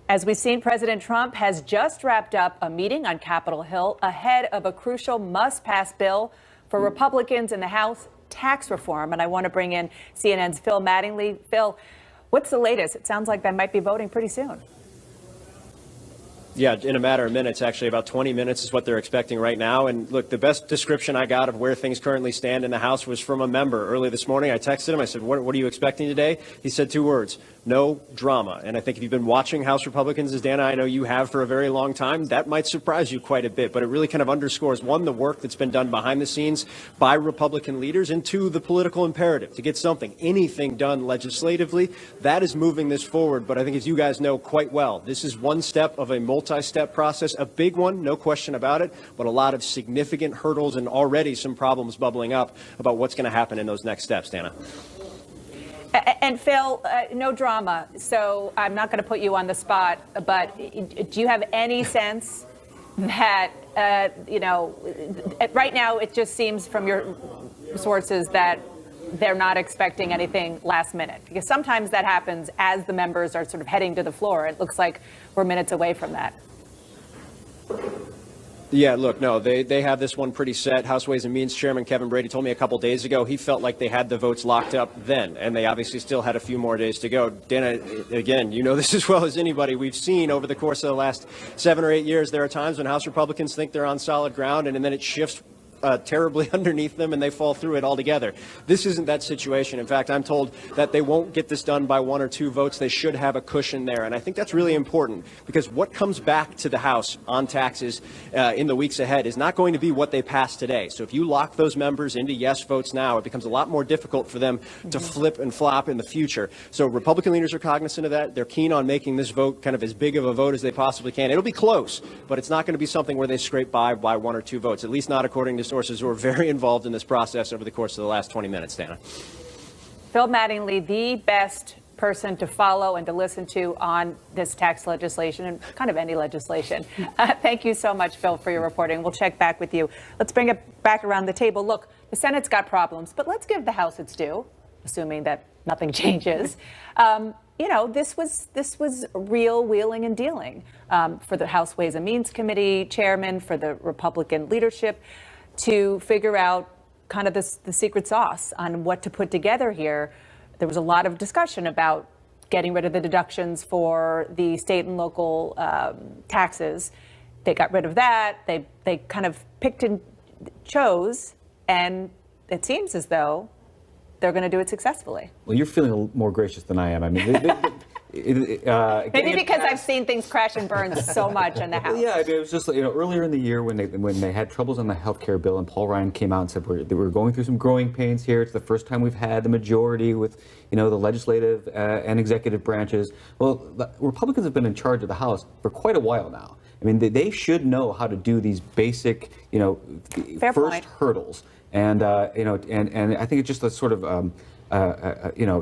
As we've seen, President Trump has just wrapped up a meeting on Capitol Hill ahead of a crucial must-pass bill for Republicans in the House, tax reform. And I want to bring in CNN's Phil Mattingly. Phil, what's the latest? It sounds like they might be voting pretty soon. Yeah, in a matter of minutes, actually about 20 minutes is what they're expecting right now. And look, the best description I got of where things currently stand in the House was from a member early this morning. I texted him. I said, what are you expecting today? He said 2 words: no drama. And I think if you've been watching House Republicans, as Dana, I know you have for a very long time, that might surprise you quite a bit. But it really kind of underscores, 1, the work that's been done behind the scenes by Republican leaders, and 2, the political imperative to get anything done legislatively. That is moving this forward. But I think, as you guys know quite well, this is one step of a multi-step process, a big one, no question about it, but a lot of significant hurdles and already some problems bubbling up about what's going to happen in those next steps, Dana. And Phil, no drama, so I'm not going to put you on the spot, but do you have any sense that, right now it just seems from your sources that they're not expecting anything last minute? Because sometimes that happens as the members are sort of heading to the floor. It looks like we're minutes away from that. Yeah, look, no, they have this one pretty set. House Ways and Means Chairman Kevin Brady told me a couple days ago he felt like they had the votes locked up then, and they obviously still had a few more days to go. Dana, again, you know this as well as anybody. We've seen over the course of the last 7 or 8 years, there are times when House Republicans think they're on solid ground, and then it shifts terribly underneath them and they fall through it altogether. This isn't that situation. In fact, I'm told that they won't get this done by 1 or 2 votes. They should have a cushion there. And I think that's really important, because what comes back to the House on taxes in the weeks ahead is not going to be what they pass today. So if you lock those members into yes votes now, it becomes a lot more difficult for them to flip and flop in the future. So Republican leaders are cognizant of that. They're keen on making this vote kind of as big of a vote as they possibly can. It'll be close, but it's not going to be something where they scrape by 1 or 2 votes, at least not according to sources who are very involved in this process over the course of the last 20 minutes, Dana. Phil Mattingly, the best person to follow and to listen to on this tax legislation and kind of any legislation. Thank you so much, Phil, for your reporting. We'll check back with you. Let's bring it back around the table. Look, the Senate's got problems, but let's give the House its due, assuming that nothing changes. This was real wheeling and dealing for the House Ways and Means Committee chairman, for the Republican leadership, to figure out kind of the secret sauce on what to put together here. There was a lot of discussion about getting rid of the deductions for the state and local taxes. They got rid of that. They kind of picked and chose, and it seems as though they're going to do it successfully. Well, you're feeling a little more gracious than I am. I mean, maybe because I've seen things crash and burn so much in the House. Yeah, it was just earlier in the year when they had troubles on the health care bill, and Paul Ryan came out and said we're going through some growing pains here. It's the first time we've had the majority with the legislative and executive branches. Well, the Republicans have been in charge of the House for quite a while now. I mean, they should know how to do these basic first hurdles, and and I think it's just a sort of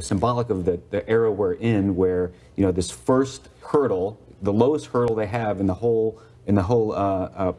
symbolic of the era we're in, where this first hurdle, the lowest hurdle they have in the whole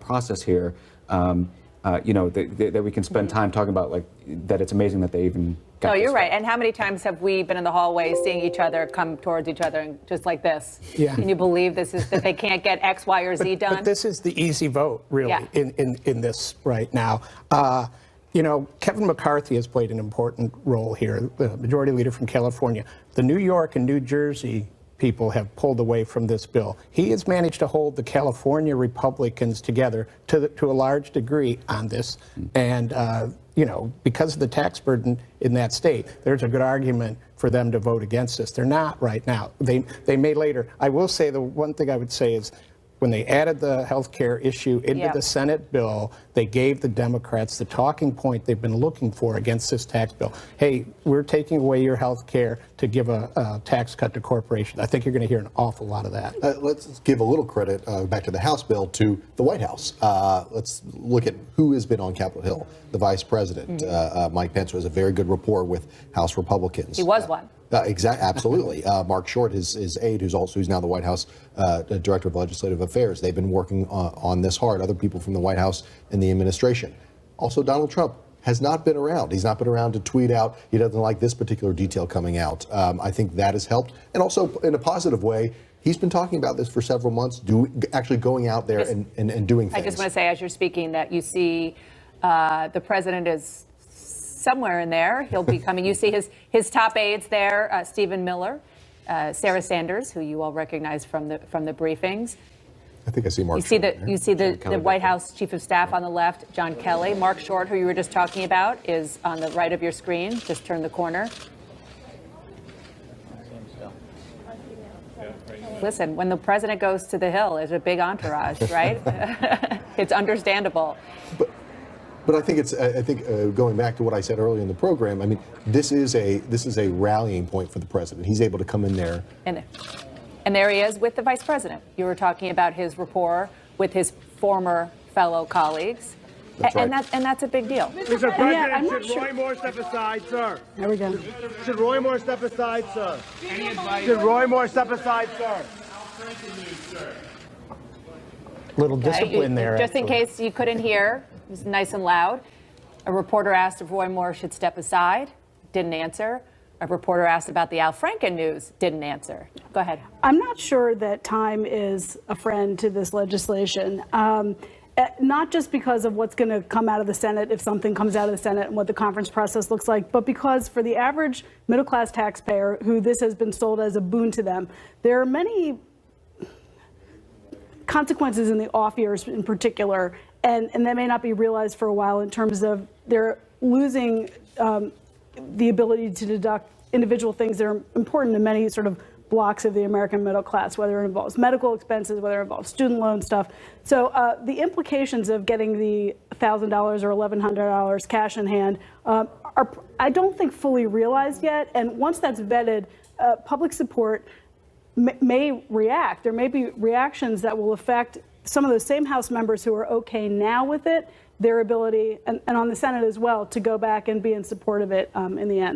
process here, that we can spend time talking about, that it's amazing that they even got. No, you're right. And how many times have we been in the hallway seeing each other come towards each other and just like this? Yeah. Can you believe that they can't get X, Y, or Z done? But this is the easy vote, really, in this right now. Kevin McCarthy has played an important role here, the majority leader from California. The New York and New Jersey people have pulled away from this bill. He has managed to hold the California Republicans together to a large degree on this. And, because of the tax burden in that state, there's a good argument for them to vote against this. They're not right now. They may later. I will say the one thing I would say is, when they added the health care issue into the Senate bill, they gave the Democrats the talking point they've been looking for against this tax bill. Hey, we're taking away your health care to give a tax cut to corporations. I think you're going to hear an awful lot of that. Let's give a little credit back to the House bill to the White House. Let's look at who has been on Capitol Hill. The Vice President, Mike Pence, has a very good rapport with House Republicans. He was one. Absolutely. Mark Short, his aide, who's now the White House Director of Legislative Affairs. They've been working on this hard. Other people from the White House and the administration. Also, Donald Trump has not been around. He's not been around to tweet out he doesn't like this particular detail coming out. I think that has helped. And also, in a positive way, He's been talking about this for several months, actually going out there and doing things. I just want to say, as you're speaking, that you see the president is somewhere in there. He'll be coming. You see his top aides there, Stephen Miller, Sarah Sanders, who you all recognize from the briefings. I think I see Mark. You see the White House Chief of Staff on the left, John Kelly. Mark Short, who you were just talking about, is on the right of your screen. Just turn the corner. Listen, when the president goes to the Hill, there's a big entourage, right? It's understandable. But I think going back to what I said earlier in the program, I mean, this is a rallying point for the president. He's able to come in there. And there he is with the vice president. You were talking about his rapport with his former fellow colleagues. That's right. And that's a big deal. Mr. President, should Roy Moore step aside, sir? There we go. Should Roy Moore step aside, sir? Any advice? Should Roy Moore step aside, sir? Little discipline there. Just in case you couldn't hear, it was nice and loud. A reporter asked if Roy Moore should step aside. Didn't answer. A reporter asked about the Al Franken news. Didn't answer. Go ahead. I'm not sure that time is a friend to this legislation. Not just because of what's going to come out of the Senate, if something comes out of the Senate and what the conference process looks like, but because for the average middle-class taxpayer who this has been sold as a boon to them, there are many consequences in the off years in particular, and that may not be realized for a while in terms of they're losing the ability to deduct individual things that are important to many sort of blocks of the American middle class, whether it involves medical expenses, whether it involves student loan stuff. So the implications of getting the $1,000 or $1,100 cash in hand are, I don't think, fully realized yet. And once that's vetted, public support may react. There may be reactions that will affect some of those same House members who are okay now with it, their ability, and on the Senate as well, to go back and be in support of it in the end.